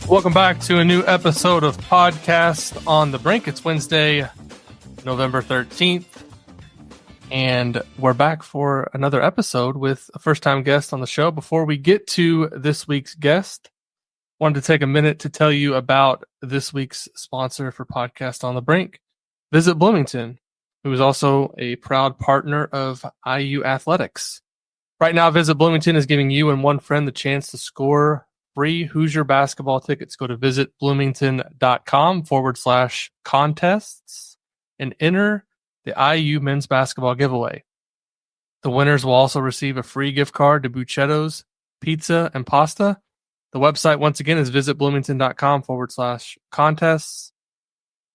Welcome back to a new episode of Podcast on the Brink. It's Wednesday, November 13th, and we're back for another episode with a first-time guest on the show. Before we get to this week's guest, I wanted to take a minute to tell you about this week's sponsor for Podcast on the Brink, Visit Bloomington, who is also a proud partner of IU Athletics. Right now, Visit Bloomington is giving you and one friend the chance to score free Hoosier basketball tickets. Go to visitbloomington.com/contests and enter the IU men's basketball giveaway. The winners will also receive a free gift card to Buccetto's Pizza and Pasta. The website, once again, is visitbloomington.com/contests.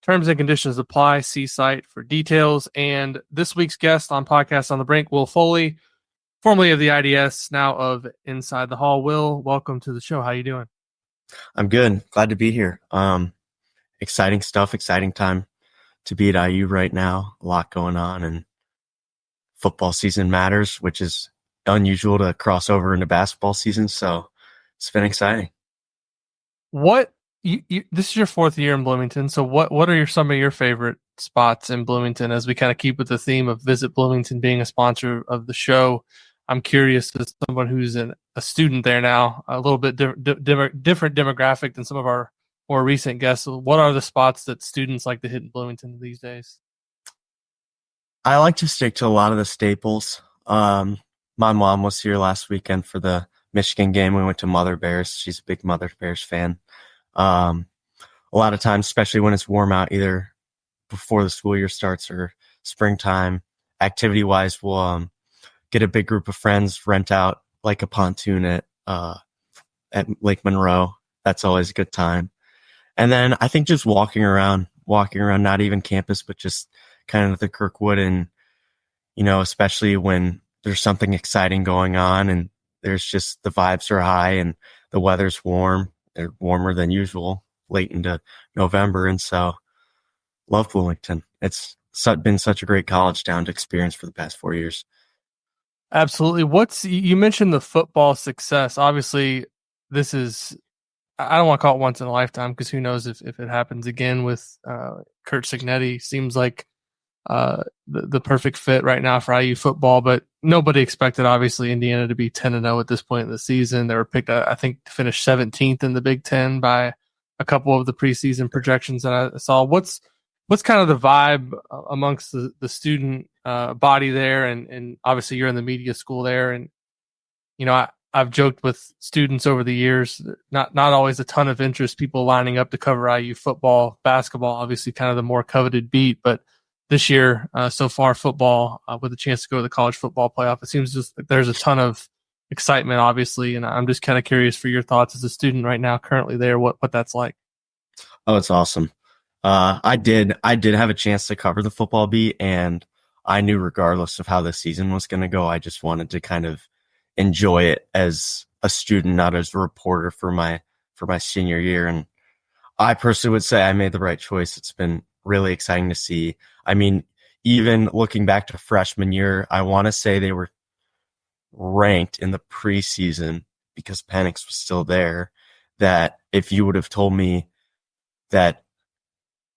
Terms and conditions apply. See site for details. And this week's guest on Podcast on the Brink, Will Foley, formerly of the IDS, now of Inside the Hall. Will, welcome to the show. How you doing? I'm good. Glad to be here. Exciting stuff, exciting time to be at IU right now. A lot going on, and football season matters, which is unusual to cross over into basketball season. So it's been exciting. What this is your fourth year in Bloomington. So what are some of your favorite spots in Bloomington as we kind of keep with the theme of Visit Bloomington being a sponsor of the show? I'm curious, as someone who's a student there now, a little bit different demographic than some of our more recent guests. What are the spots that students like to hit in Bloomington these days? I like to stick to a lot of the staples. My mom was here last weekend for the Michigan game. We went to Mother Bears. She's a big Mother Bears fan. A lot of times, especially when it's warm out, either before the school year starts or springtime, activity-wise, we'll get a big group of friends, rent out like a pontoon at Lake Monroe. That's always a good time. And then I think just walking around, not even campus, but just kind of the Kirkwood, and, especially when there's something exciting going on and there's just the vibes are high and the weather's warm. They're warmer than usual late into November. And so love Bloomington. It's been such a great college town to experience for the past 4 years. Absolutely. You mentioned the football success. Obviously, this is, I don't want to call it once in a lifetime, because who knows if it happens again with Curt Cignetti. Seems like the perfect fit right now for IU football, but nobody expected, obviously, Indiana to be 10-0 at this point in the season. They were picked, I think, to finish 17th in the Big Ten by a couple of the preseason projections that I saw. What's kind of the vibe amongst the student body there, and obviously you're in the media school there, and I've joked with students over the years, not always a ton of interest, people lining up to cover IU football, basketball, obviously kind of the more coveted beat, but this year so far, football with a chance to go to the college football playoff, it seems just like there's a ton of excitement, obviously, and I'm just kind of curious for your thoughts as a student right now, currently there, what that's like. Oh, it's awesome. I did have a chance to cover the football beat, and I knew regardless of how the season was going to go, I just wanted to kind of enjoy it as a student, not as a reporter for my senior year. And I personally would say I made the right choice. It's been really exciting to see. I mean, even looking back to freshman year, I want to say they were ranked in the preseason, because Penix was still there, that if you would have told me that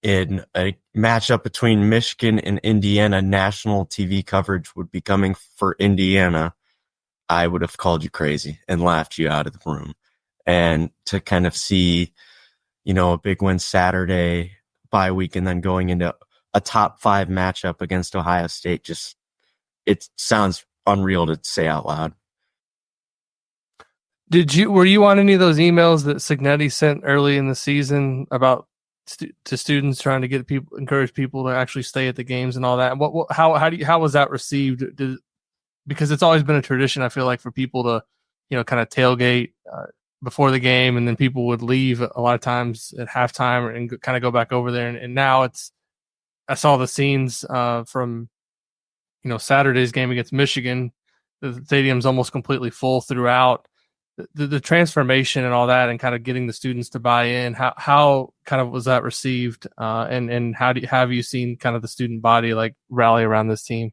in a matchup between Michigan and Indiana, national TV coverage would be coming for Indiana, I would have called you crazy and laughed you out of the room. And to kind of see, a big win Saturday, bye week, and then going into a top 5 matchup against Ohio State, it sounds unreal to say out loud. Were you on any of those emails that Cignetti sent early in the season about to students trying to encourage people to actually stay at the games and all that? How was that received? Because it's always been a tradition, I feel like, for people to, kind of tailgate before the game, and then people would leave a lot of times at halftime and kind of go back over there. And now I saw the scenes from, Saturday's game against Michigan. The stadium's almost completely full throughout. The transformation and all that, and kind of getting the students to buy in, how kind of was that received, and have you seen kind of the student body like rally around this team?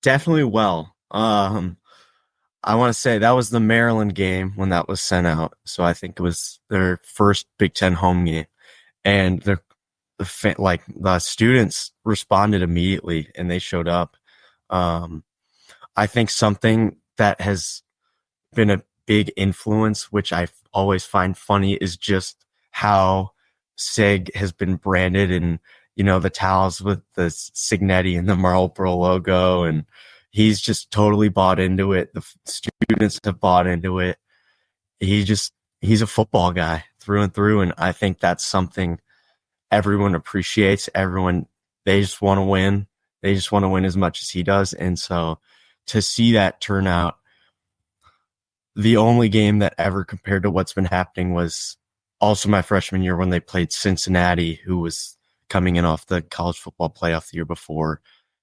Definitely well. I want to say that was the Maryland game when that was sent out. So I think it was their first Big Ten home game, and the students responded immediately and they showed up. Um, I think something that has been a big influence, which I always find funny, is just how SIG has been branded, and the towels with the Signetti and the Marlboro logo, and he's just totally bought into it. The students have bought into it. He's a football guy through and through, and I think that's something everyone appreciates. They just want to win. They just want to win as much as he does, and so to see that turn out, the only game that ever compared to what's been happening was also my freshman year when they played Cincinnati, who was coming in off the college football playoff the year before.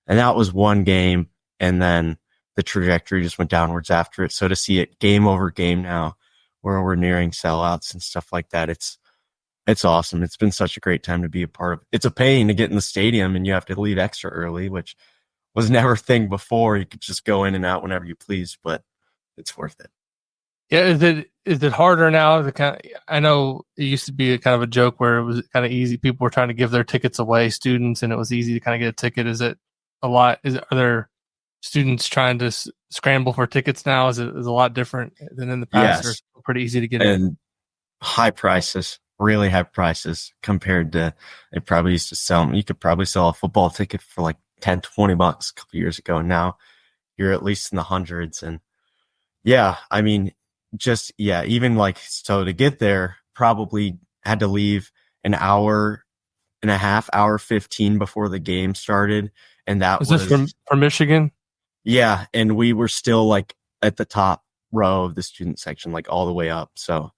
And that was one game, and then the trajectory just went downwards after it. So to see it game over game now, where we're nearing sellouts and stuff like that, it's awesome. It's been such a great time to be a part of. It's a pain to get in the stadium and you have to leave extra early, which was never a thing before. You could just go in and out whenever you please, but it's worth it. Yeah, is it harder now? I know it used to be a kind of a joke where it was kind of easy. People were trying to give their tickets away, students, and it was easy to kind of get a ticket. Is it a lot? Are there students trying to scramble for tickets now? Is a lot different than in the past? Yes. Or it's pretty easy to get in? High prices, really high prices compared to they probably used to sell them. You could probably sell a football ticket for like $10, $20 a couple years ago. Now you're at least in the hundreds. And yeah, I mean, even like, so to get there, probably had to leave an hour and a half, hour 15 before the game started. And that was this from Michigan? Yeah. And we were still like at the top row of the student section, like all the way up. So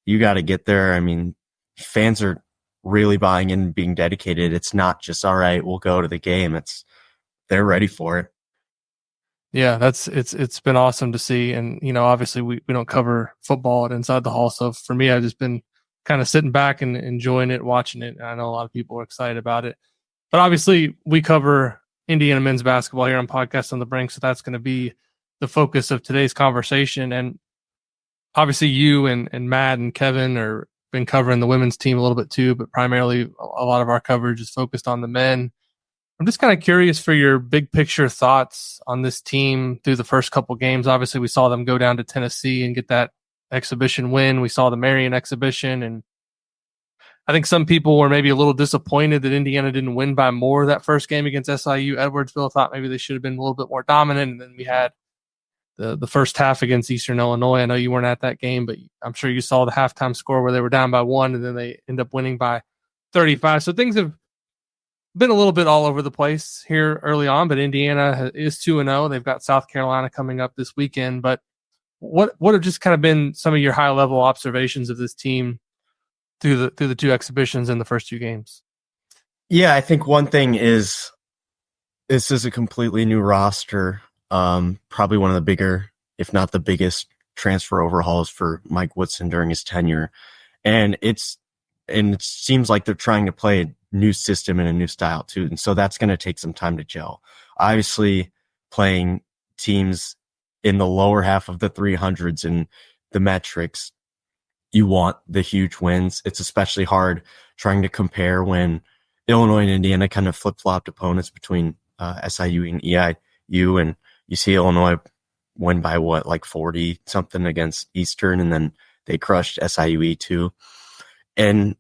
you got to get there. I mean, fans are really buying in and being dedicated. It's not just, all right, we'll go to the game. They're ready for it. Yeah, it's been awesome to see. And, obviously we don't cover football at Inside the Hall. So for me, I've just been kind of sitting back and enjoying it, watching it. And I know a lot of people are excited about it. But obviously we cover Indiana men's basketball here on Podcast on the Brink. So that's going to be the focus of today's conversation. And obviously you and Matt and Kevin are been covering the women's team a little bit too, but primarily a lot of our coverage is focused on the men. I'm just kind of curious for your big picture thoughts on this team through the first couple games. Obviously, we saw them go down to Tennessee and get that exhibition win. We saw the Marion exhibition, and I think some people were maybe a little disappointed that Indiana didn't win by more that first game against SIU. Edwardsville thought maybe they should have been a little bit more dominant, and then we had the first half against Eastern Illinois. I know you weren't at that game, but I'm sure you saw the halftime score where they were down by 1, and then they end up winning by 35. So things have been a little bit all over the place here early on, but Indiana is 2-0. They've got South Carolina coming up this weekend. But what have just kind of been some of your high level observations of this team through the two exhibitions in the first two games? Yeah, I think one thing is this is a completely new roster. Probably one of the bigger, if not the biggest, transfer overhauls for Mike Woodson during his tenure. And it seems like they're trying to play a new system and a new style too. And so that's going to take some time to gel. Obviously, playing teams in the lower half of the 300s and the metrics, you want the huge wins. It's especially hard trying to compare when Illinois and Indiana kind of flip-flopped opponents between SIU and EIU, and you see Illinois win by like 40 something against Eastern, and then they crushed SIU too. And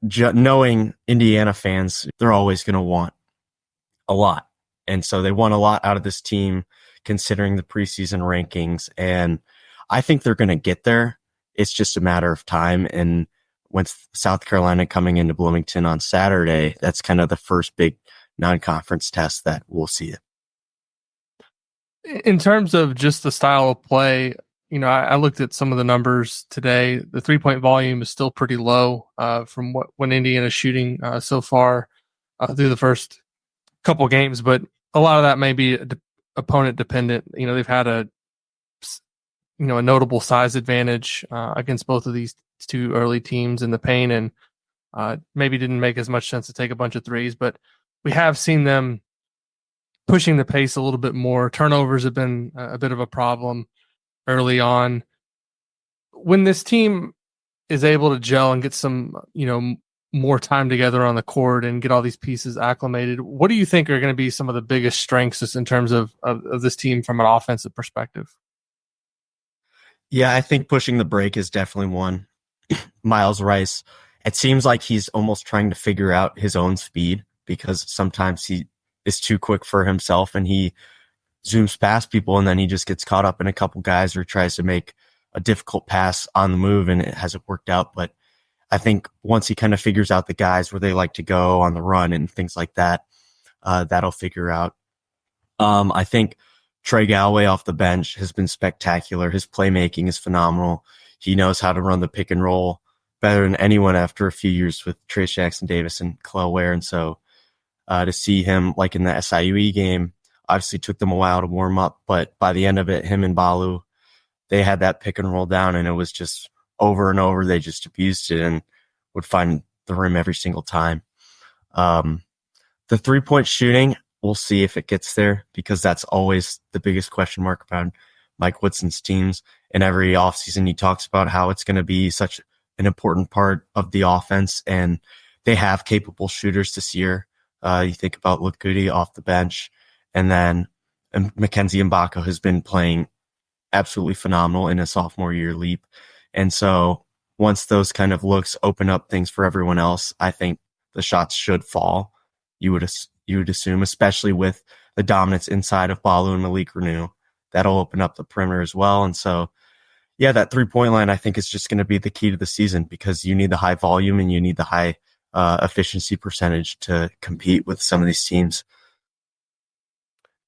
knowing Indiana fans, they're always going to want a lot. And so they want a lot out of this team considering the preseason rankings. And I think they're going to get there. It's just a matter of time. And once South Carolina coming into Bloomington on Saturday, that's kind of the first big non-conference test that we'll see it. In terms of just the style of play, I looked at some of the numbers today. The 3-point volume is still pretty low from when Indiana's shooting so far through the first couple games, but a lot of that may be opponent dependent. They've had a notable size advantage against both of these two early teams in the paint, and maybe didn't make as much sense to take a bunch of threes, but we have seen them pushing the pace a little bit more. Turnovers have been a bit of a problem early on. When this team is able to gel and get some, more time together on the court and get all these pieces acclimated, what do you think are going to be some of the biggest strengths just in terms of this team from an offensive perspective? Yeah, I think pushing the break is definitely one. Miles Rice, it seems like he's almost trying to figure out his own speed because sometimes he is too quick for himself and he zooms past people and then he just gets caught up in a couple guys or tries to make a difficult pass on the move and it hasn't worked out. But I think once he kind of figures out the guys where they like to go on the run and things like that, that'll figure out. I think Trey Galloway off the bench has been spectacular. His playmaking is phenomenal. He knows how to run the pick and roll better than anyone after a few years with Trace Jackson Davis and Kel'el Ware. And so to see him like in the SIUE game, obviously took them a while to warm up, but by the end of it, him and Balu, they had that pick and roll down and it was just over and over. They just abused it and would find the rim every single time. The 3-point shooting, we'll see if it gets there because that's always the biggest question mark about Mike Woodson's teams. And every offseason he talks about how it's going to be such an important part of the offense and they have capable shooters this year. You think about Look Goody off the bench and then Mackenzie Mgbako has been playing absolutely phenomenal in a sophomore year leap. And so once those kind of looks open up things for everyone else, I think the shots should fall. You would assume, especially with the dominance inside of Balu and Malik Renew, that'll open up the perimeter as well. And so, yeah, that 3-point line, I think is just going to be the key to the season because you need the high volume and you need the high efficiency percentage to compete with some of these teams.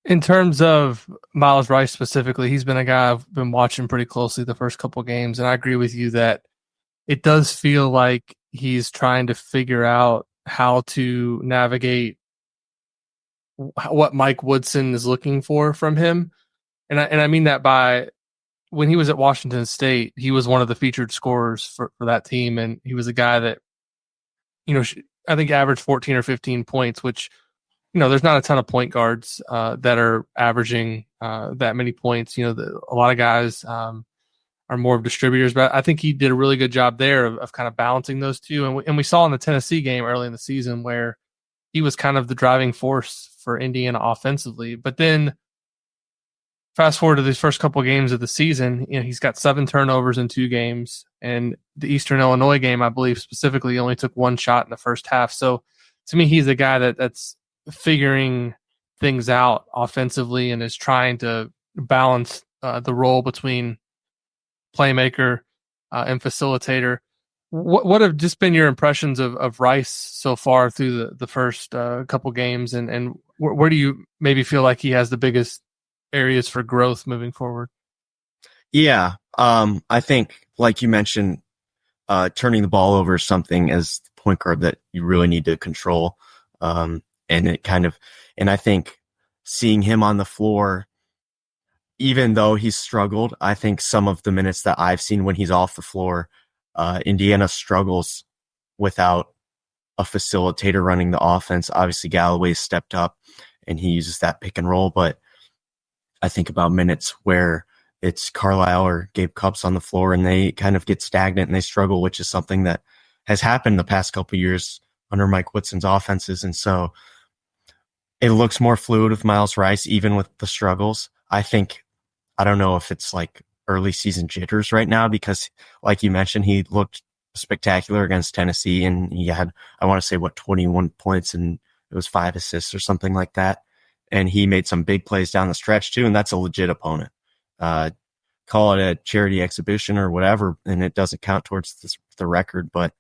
In terms of Miles Rice specifically, he's been a guy I've been watching pretty closely the first couple of games, and I agree with you that it does feel like he's trying to figure out how to navigate what Mike Woodson is looking for from him. And I mean that by when he was at Washington State, he was one of the featured scorers for that team, and he was a guy that, I think averaged 14 or 15 points, which there's not a ton of point guards that are averaging that many points. A lot of guys are more of distributors, but I think he did a really good job there of kind of balancing those two. And we saw in the Tennessee game early in the season where he was kind of the driving force for Indiana offensively. But then fast forward to these first couple of games of the season, he's got 7 turnovers in 2 games. And the Eastern Illinois game, I believe specifically, he only took 1 shot in the first half. So to me, he's a guy that's figuring things out offensively and is trying to balance the role between playmaker and facilitator. What have just been your impressions of Rice so far through the first couple games, and where do you maybe feel like he has the biggest areas for growth moving forward? Yeah, I think, like you mentioned, turning the ball over is something as the point guard that you really need to control. And I think seeing him on the floor, even though he's struggled, I think some of the minutes that I've seen when he's off the floor, Indiana struggles without a facilitator running the offense. Obviously, Galloway stepped up and he uses that pick and roll, but I think about minutes where it's Carlyle or Gabe Cupps on the floor and they kind of get stagnant and they struggle, which is something that has happened the past couple of years under Mike Woodson's offenses. And so it looks more fluid with Miles Rice, even with the struggles. I don't know if it's like early season jitters right now, because like you mentioned, he looked spectacular against Tennessee and he had, I want to say 21 points and it was 5 assists or something like that. And he made some big plays down the stretch too. And that's a legit opponent. Call it a charity exhibition or whatever, and it doesn't count towards the record, but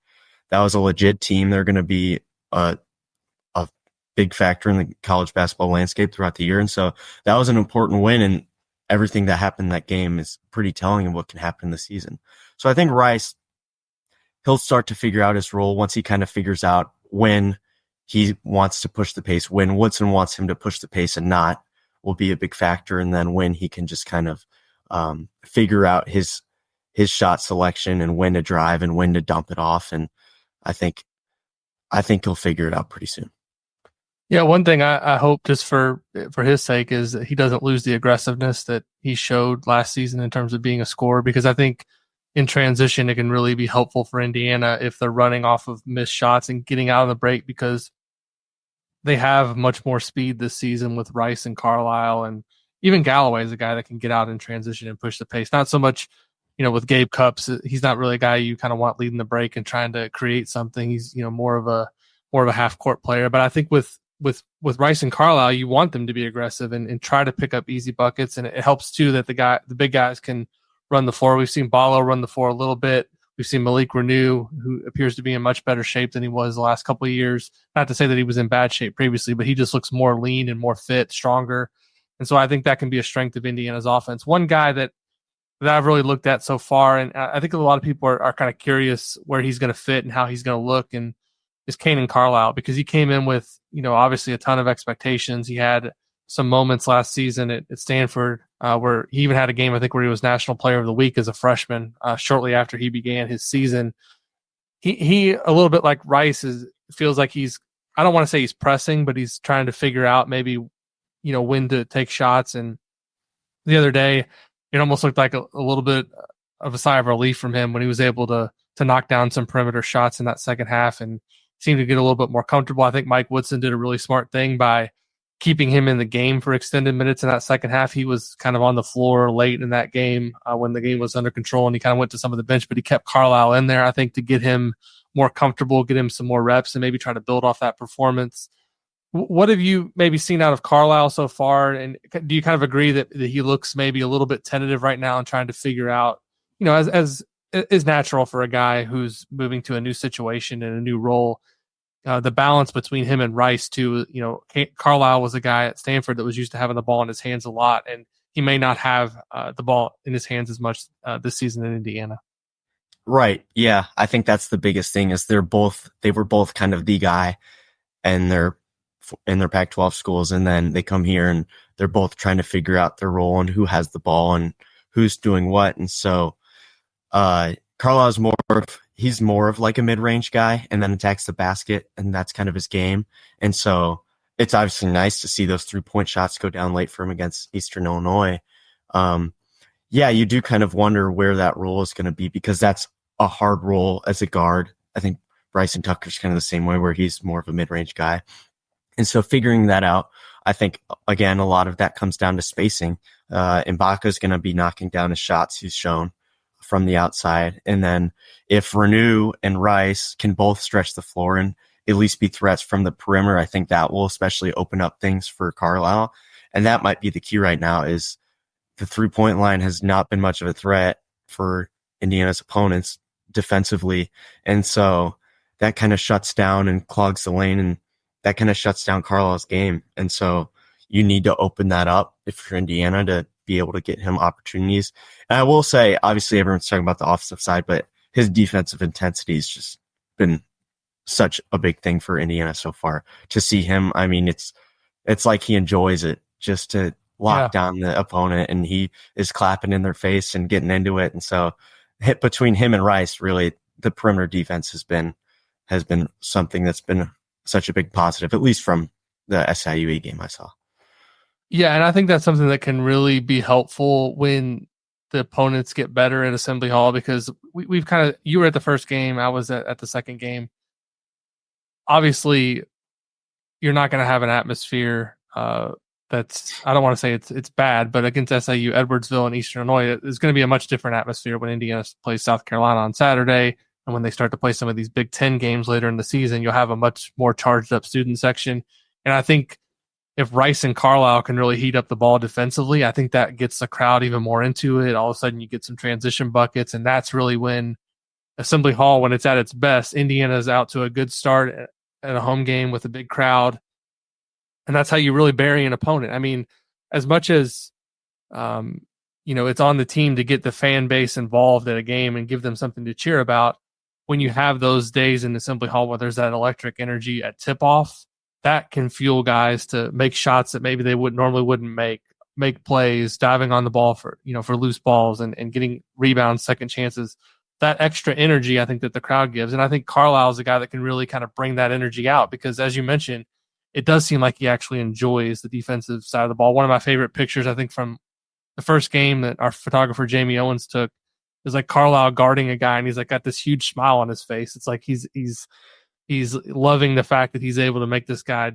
that was a legit team. They're going to be a big factor in the college basketball landscape throughout the year. And so that was an important win, and everything that happened in that game is pretty telling of what can happen in the season. So I think Rice, he'll start to figure out his role once he kind of figures out when he wants to push the pace, when Woodson wants him to push the pace and not, will be a big factor. And then when he can just kind of figure out his shot selection and when to drive and when to dump it off. And I think he'll figure it out pretty soon. Yeah, one thing I hope just for his sake is that he doesn't lose the aggressiveness that he showed last season in terms of being a scorer, because I think in transition it can really be helpful for Indiana if they're running off of missed shots and getting out of the break, because they have much more speed this season with Rice and Carlisle, and even Galloway is a guy that can get out in transition and push the pace. Not so much, with Gabe Cupps, he's not really a guy you kind of want leading the break and trying to create something. He's, more of a half court player. But I think with Rice and Carlisle, you want them to be aggressive and try to pick up easy buckets. And it helps too that the big guys can run the floor. We've seen Ballo run the floor a little bit. We've seen Malik Renew, who appears to be in much better shape than he was the last couple of years. Not to say that he was in bad shape previously, but he just looks more lean and more fit, stronger. And so I think that can be a strength of Indiana's offense. One guy that I've really looked at so far, and I think a lot of people are kind of curious where he's going to fit and how he's going to look, and is Kanan Carlyle, because he came in with, obviously a ton of expectations. He had some moments last season at Stanford where he even had a game, I think, where he was National Player of the Week as a freshman shortly after he began his season. He a little bit like Rice feels like I don't want to say he's pressing, but he's trying to figure out maybe, when to take shots. And the other day, it almost looked like a little bit of a sigh of relief from him when he was able to knock down some perimeter shots in that second half and seemed to get a little bit more comfortable. I think Mike Woodson did a really smart thing by keeping him in the game for extended minutes in that second half. He was kind of on the floor late in that game when the game was under control, and he kind of went to some of the bench, but he kept Carlisle in there, I think, to get him more comfortable, get him some more reps, and maybe try to build off that performance. What have you maybe seen out of Carlisle so far? And do you kind of agree that he looks maybe a little bit tentative right now and trying to figure out, as is natural for a guy who's moving to a new situation and a new role, the balance between him and Rice too. Carlisle was a guy at Stanford that was used to having the ball in his hands a lot, and he may not have the ball in his hands as much this season in Indiana. Right. Yeah. I think that's the biggest thing is they were both kind of the guy and they're in their Pac-12 schools. And then they come here and they're both trying to figure out their role and who has the ball and who's doing what. And so, Carlisle's he's more of like a mid-range guy and then attacks the basket, and that's kind of his game. And so it's obviously nice to see those 3-point shots go down late for him against Eastern Illinois. Yeah, you do kind of wonder where that role is going to be, because that's a hard role as a guard. I think Bryson Tucker's kind of the same way, where he's more of a mid-range guy. And so figuring that out, I think, again, a lot of that comes down to spacing. Mgbako is going to be knocking down his shots, he's shown, from the outside. And then if Renew and Rice can both stretch the floor and at least be threats from the perimeter, I think that will especially open up things for Carlisle. And that might be the key right now, is the 3-point line has not been much of a threat for Indiana's opponents defensively. And so that kind of shuts down and clogs the lane, and that kind of shuts down Carlisle's game. And so you need to open that up if you're Indiana to be able to get him opportunities. And I will say, obviously everyone's talking about the offensive side, but his defensive intensity has just been such a big thing for Indiana so far. To see him, I mean, it's like he enjoys it just to lock down the opponent, and he is clapping in their face and getting into it. And so between him and Rice, really the perimeter defense has been something that's been such a big positive, at least from the SIUE game I saw. Yeah, and I think that's something that can really be helpful when the opponents get better at Assembly Hall, because we've kind of, you were at the first game, I was at the second game. Obviously, you're not going to have an atmosphere that's, I don't want to say it's bad, but against SIU, Edwardsville, and Eastern Illinois, it's going to be a much different atmosphere when Indiana plays South Carolina on Saturday. And when they start to play some of these Big Ten games later in the season, you'll have a much more charged up student section. And I think if Rice and Carlisle can really heat up the ball defensively, I think that gets the crowd even more into it. All of a sudden you get some transition buckets, and that's really when Assembly Hall, when it's at its best, Indiana's out to a good start at a home game with a big crowd. And that's how you really bury an opponent. I mean, as much as, it's on the team to get the fan base involved at a game and give them something to cheer about, when you have those days in Assembly Hall where there's that electric energy at tip-off, that can fuel guys to make shots that maybe they wouldn't make plays, diving on the ball for loose balls and getting rebounds, second chances. That extra energy, I think, that the crowd gives. And I think Carlisle is a guy that can really kind of bring that energy out, because as you mentioned, it does seem like he actually enjoys the defensive side of the ball. One of my favorite pictures, I think, from the first game that our photographer Jamie Owens took is like Carlyle guarding a guy, and he's like got this huge smile on his face. It's like he's loving the fact that he's able to make this guy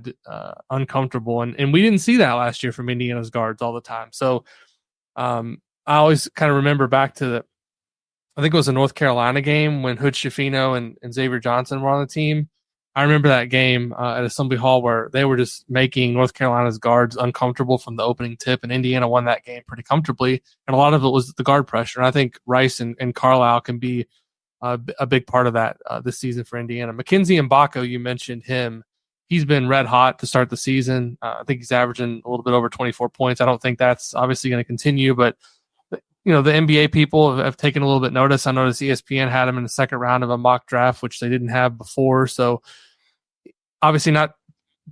uncomfortable, and we didn't see that last year from Indiana's guards all the time. So I always kind of remember back to I think it was a North Carolina game when Hood Schifino and Xavier Johnson were on the team. I remember that game at Assembly Hall where they were just making North Carolina's guards uncomfortable from the opening tip, and Indiana won that game pretty comfortably. And a lot of it was the guard pressure. And I think Rice and Carlisle can be a big part of that this season for Indiana. Mackenzie Mgbako, you mentioned him. He's been red hot to start the season. I think he's averaging a little bit over 24 points. I don't think that's obviously going to continue, but the NBA people have taken a little bit notice. I noticed ESPN had him in the second round of a mock draft, which they didn't have before. So obviously not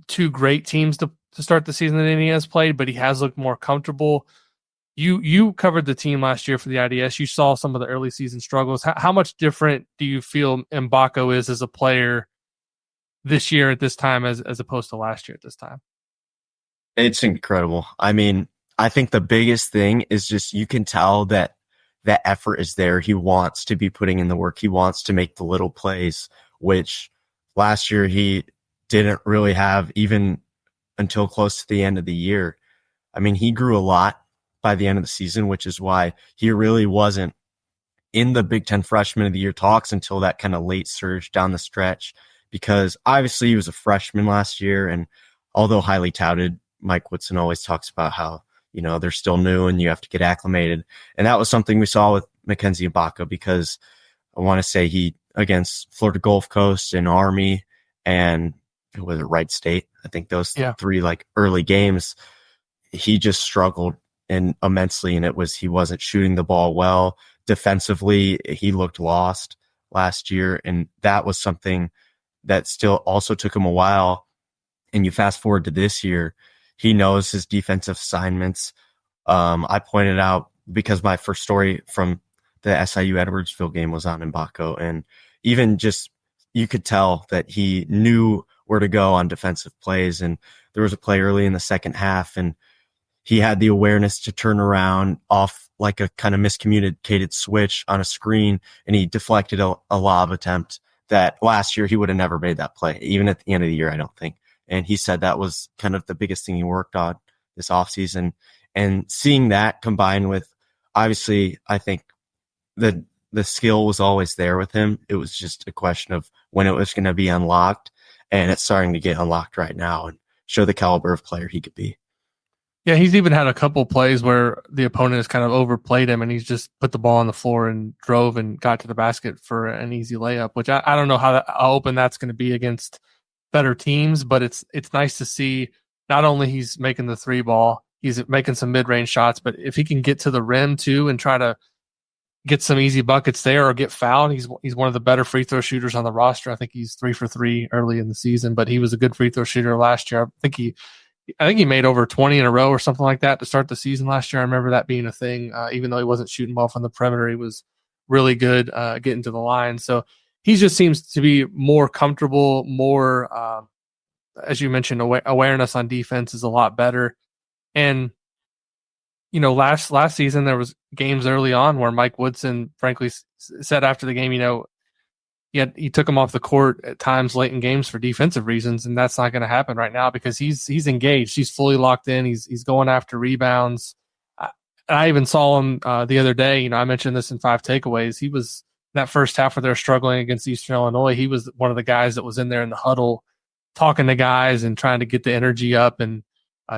two great teams to start the season that Indiana's played, but he has looked more comfortable. You covered the team last year for the IDS. You saw some of the early season struggles. How much different do you feel Mgbako is as a player this year at this time as opposed to last year at this time? It's incredible. I mean, I think the biggest thing is just you can tell that that effort is there. He wants to be putting in the work. He wants to make the little plays, which last year he didn't really have even until close to the end of the year. I mean, he grew a lot by the end of the season, which is why he really wasn't in the Big Ten Freshman of the Year talks until that kind of late surge down the stretch, because obviously he was a freshman last year. And although highly touted, Mike Woodson always talks about how, they're still new and you have to get acclimated. And that was something we saw with Mackenzie Mgbako, because I want to say he, against Florida Gulf Coast and Army and was it Wright State? I think those three early games, he just struggled immensely. And he wasn't shooting the ball well. Defensively, he looked lost last year. And that was something that still also took him a while. And you fast forward to this year, he knows his defensive assignments. I pointed out, because my first story from the SIU Edwardsville game was on Mgbako, and even just you could tell that he knew where to go on defensive plays. And there was a play early in the second half, and he had the awareness to turn around off like a kind of miscommunicated switch on a screen, and he deflected a lob attempt that last year he would have never made that play, even at the end of the year, I don't think. And he said that was kind of the biggest thing he worked on this offseason. And seeing that combined with, obviously, I think the skill was always there with him. It was just a question of when it was going to be unlocked. And it's starting to get unlocked right now and show the caliber of player he could be. Yeah, he's even had a couple plays where the opponent has kind of overplayed him, and he's just put the ball on the floor and drove and got to the basket for an easy layup, which I don't know how open that's going to be against better teams, but it's nice to see not only he's making the three ball, he's making some mid-range shots, but if he can get to the rim too and try to get some easy buckets there or get fouled, he's one of the better free throw shooters on the roster. I think he's 3 for 3 early in the season, but he was a good free throw shooter last year. I think he made over 20 in a row or something like that to start the season last year. I remember that being a thing. Even though he wasn't shooting well from the perimeter, he was really good getting to the line. So he just seems to be more comfortable, more, as you mentioned, awareness on defense is a lot better. And, last season there was games early on where Mike Woodson, frankly, said after the game, he took him off the court at times late in games for defensive reasons, and that's not going to happen right now because he's engaged. He's fully locked in. He's going after rebounds. I even saw him the other day. I mentioned this in 5 takeaways. He was that first half where they're struggling against Eastern Illinois. He was one of the guys that was in there in the huddle talking to guys and trying to get the energy up and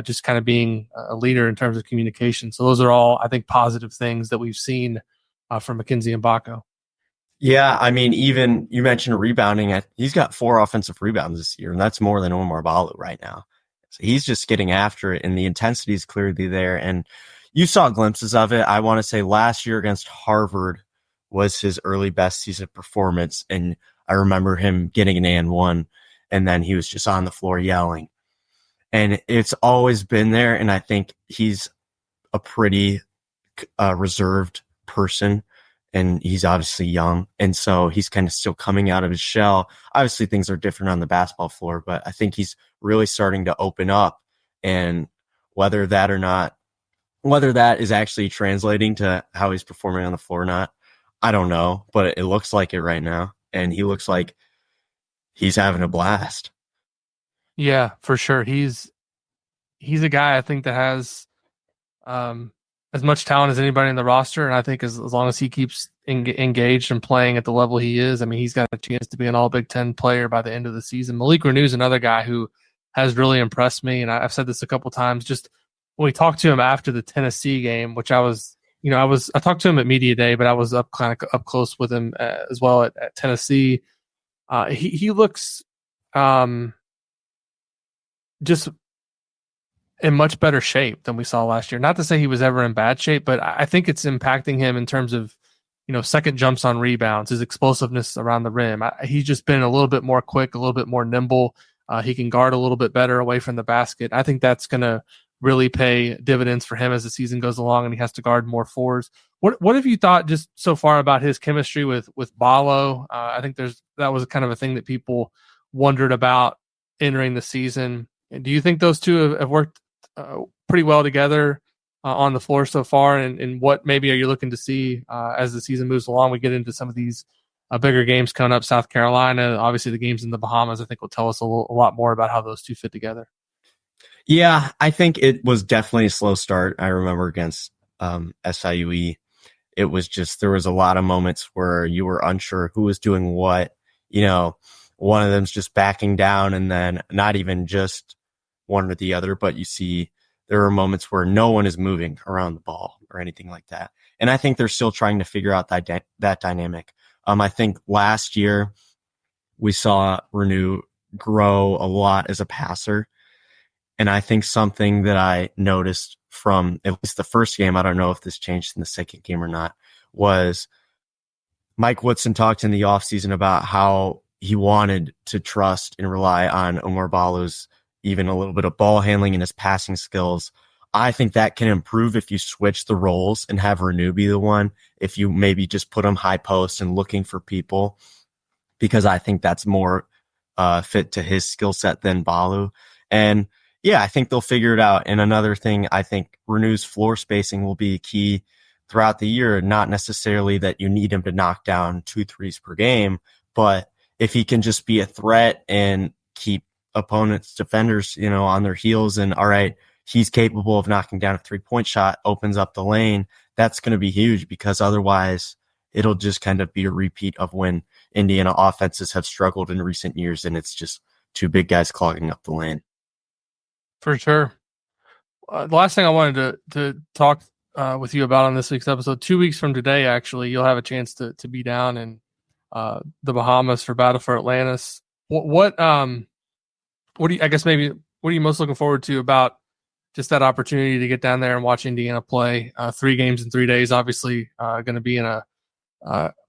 just kind of being a leader in terms of communication. So those are all, I think, positive things that we've seen from Mackenzie Mgbako. Yeah, I mean, even you mentioned rebounding. He's got 4 offensive rebounds this year, and that's more than Omar Balu right now. So he's just getting after it, and the intensity is clearly there. And you saw glimpses of it. I want to say last year against Harvard was his early best season performance, and I remember him getting an and one, and then he was just on the floor yelling. And it's always been there, and I think he's a pretty reserved person. and he's obviously young. And so he's kind of still coming out of his shell. Obviously things are different on the basketball floor, but I think he's really starting to open up. And whether that is actually translating to how he's performing on the floor or not, I don't know, but it looks like it right now. And he looks like he's having a blast. Yeah, for sure. He's a guy I think that has as much talent as anybody in the roster, and I think as long as he keeps engaged and playing at the level he is, I mean, he's got a chance to be an All Big Ten player by the end of the season. Malik Reneau is another guy who has really impressed me, and I've said this a couple times. Just when we talked to him after the Tennessee game, which I talked to him at media day, but I was up close with him as well at Tennessee. He looks just in much better shape than we saw last year. Not to say he was ever in bad shape, but I think it's impacting him in terms of, second jumps on rebounds, his explosiveness around the rim. He's just been a little bit more quick, a little bit more nimble. He can guard a little bit better away from the basket. I think that's going to really pay dividends for him as the season goes along and he has to guard more fours. What have you thought just so far about his chemistry with Ballo? I think that was kind of a thing that people wondered about entering the season. Do you think those two have worked pretty well together on the floor so far? And what maybe are you looking to see as the season moves along? We get into some of these bigger games coming up, South Carolina, obviously the games in the Bahamas, I think will tell us a lot more about how those two fit together. Yeah, I think it was definitely a slow start. I remember against SIUE, it was just, there was a lot of moments where you were unsure who was doing what. One of them's just backing down and then not even just one or the other, but you see there are moments where no one is moving around the ball or anything like that. And I think they're still trying to figure out that dynamic. I think last year we saw Reneau grow a lot as a passer. And I think something that I noticed from at least the first game, I don't know if this changed in the second game or not, was Mike Woodson talked in the offseason about how he wanted to trust and rely on Omar Ballo's even a little bit of ball handling and his passing skills. I think that can improve if you switch the roles and have Reneau be the one, if you maybe just put him high post and looking for people, because I think that's more fit to his skill set than Ballo. And yeah, I think they'll figure it out. And another thing, I think Reneau's floor spacing will be key throughout the year. Not necessarily that you need him to knock down 2 threes per game, but if he can just be a threat and keep opponents, defenders, on their heels, and all right, he's capable of knocking down a 3-point shot, opens up the lane, that's going to be huge, because otherwise it'll just kind of be a repeat of when Indiana offenses have struggled in recent years, and it's just 2 big guys clogging up the lane. For sure. The last thing I wanted to talk with you about on this week's episode, 2 weeks from today, actually, you'll have a chance to be down in the Bahamas for Battle for Atlantis. What do you most looking forward to about just that opportunity to get down there and watch Indiana play? 3 games in 3 days, obviously going to be in a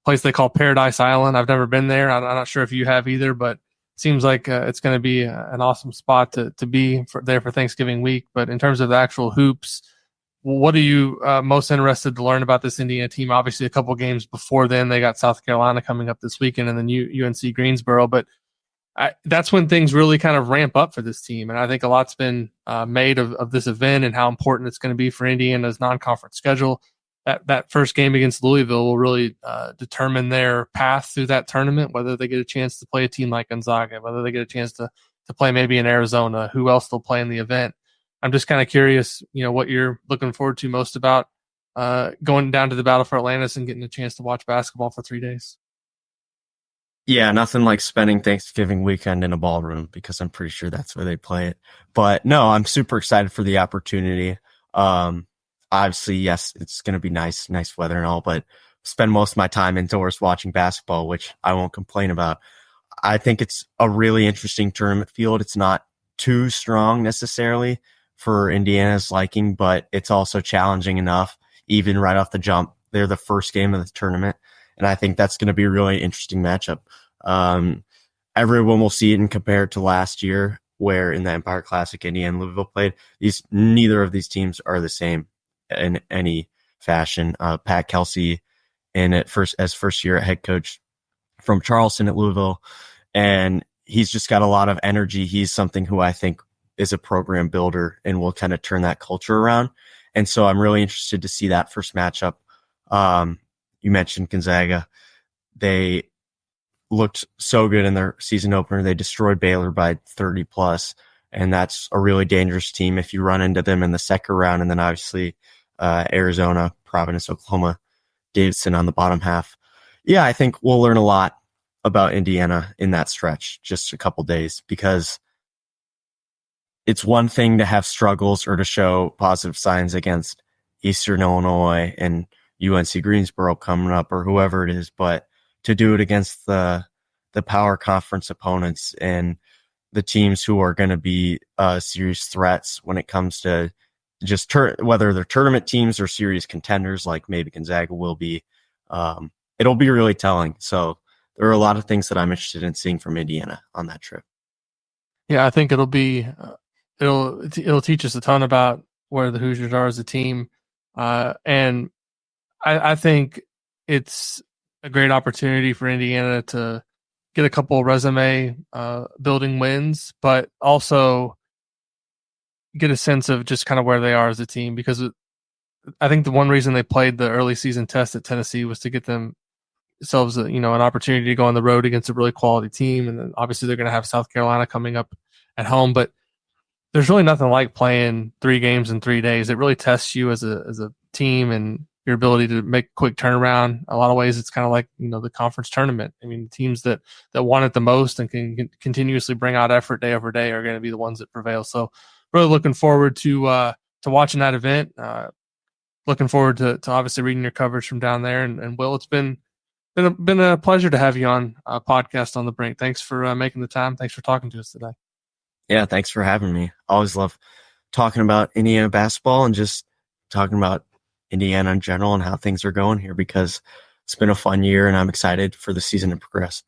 place they call Paradise Island. I've never been there. I'm not sure if you have either, but seems like it's going to be an awesome spot to be there for Thanksgiving week. But in terms of the actual hoops, what are you most interested to learn about this Indiana team? Obviously, a couple games before then, they got South Carolina coming up this weekend and then UNC Greensboro. But that's when things really kind of ramp up for this team. And I think a lot's been made of this event and how important it's going to be for Indiana's non-conference schedule. That first game against Louisville will really determine their path through that tournament, whether they get a chance to play a team like Gonzaga, whether they get a chance to play maybe in Arizona, who else they'll play in the event. I'm just kind of curious, what you're looking forward to most about going down to the Battle for Atlantis and getting a chance to watch basketball for 3 days. Yeah, nothing like spending Thanksgiving weekend in a ballroom, because I'm pretty sure that's where they play it. But no, I'm super excited for the opportunity. Obviously, yes, it's going to be nice weather and all, but spend most of my time indoors watching basketball, which I won't complain about. I think it's a really interesting tournament field. It's not too strong necessarily for Indiana's liking, but it's also challenging enough, even right off the jump. They're the first game of the tournament, and I think that's going to be a really interesting matchup. Everyone will see it and compare it to last year, where in the Empire Classic, Indiana and Louisville played. Neither of these teams are the same in any fashion. Pat Kelsey first year at head coach from Charleston at Louisville. And he's just got a lot of energy. He's something who I think is a program builder and will kind of turn that culture around. And so I'm really interested to see that first matchup. You mentioned Gonzaga. They looked so good in their season opener. They destroyed Baylor by 30 plus, and that's a really dangerous team if you run into them in the second round. And then obviously Arizona, Providence, Oklahoma, Davidson on the bottom half. Yeah, I think we'll learn a lot about Indiana in that stretch, just a couple days, because it's one thing to have struggles or to show positive signs against Eastern Illinois and UNC Greensboro coming up or whoever it is, but to do it against the power conference opponents and the teams who are going to be serious threats when it comes to just whether they're tournament teams or serious contenders like maybe Gonzaga will be, it'll be really telling. So there are a lot of things that I'm interested in seeing from Indiana on that trip. Yeah, I think it'll be it'll teach us a ton about where the Hoosiers are as a team, and I think it's a great opportunity for Indiana to get a couple resume building wins, but also get a sense of just kind of where they are as a team, because I think the one reason they played the early season test at Tennessee was to get themselves an opportunity to go on the road against a really quality team. And then obviously they're going to have South Carolina coming up at home, but there's really nothing like playing 3 games in 3 days. It really tests you as a team and your ability to make a quick turnaround. A lot of ways it's kind of like, the conference tournament. I mean, teams that want it the most and can continuously bring out effort day over day are going to be the ones that prevail. So really looking forward to watching that event. Looking forward to obviously reading your coverage from down there. And Will, it's been a pleasure to have you on a podcast on the Brink. Thanks for making the time. Thanks for talking to us today. Yeah, thanks for having me. Always love talking about Indiana basketball and just talking about Indiana in general and how things are going here, because it's been a fun year and I'm excited for the season to progress.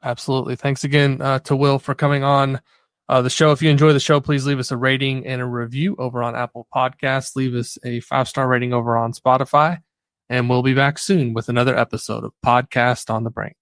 Absolutely. Thanks again to Will for coming on the show. If you enjoy the show, please leave us a rating and a review over on Apple Podcasts. Leave us a 5-star rating over on Spotify, and we'll be back soon with another episode of Podcast on the Brink.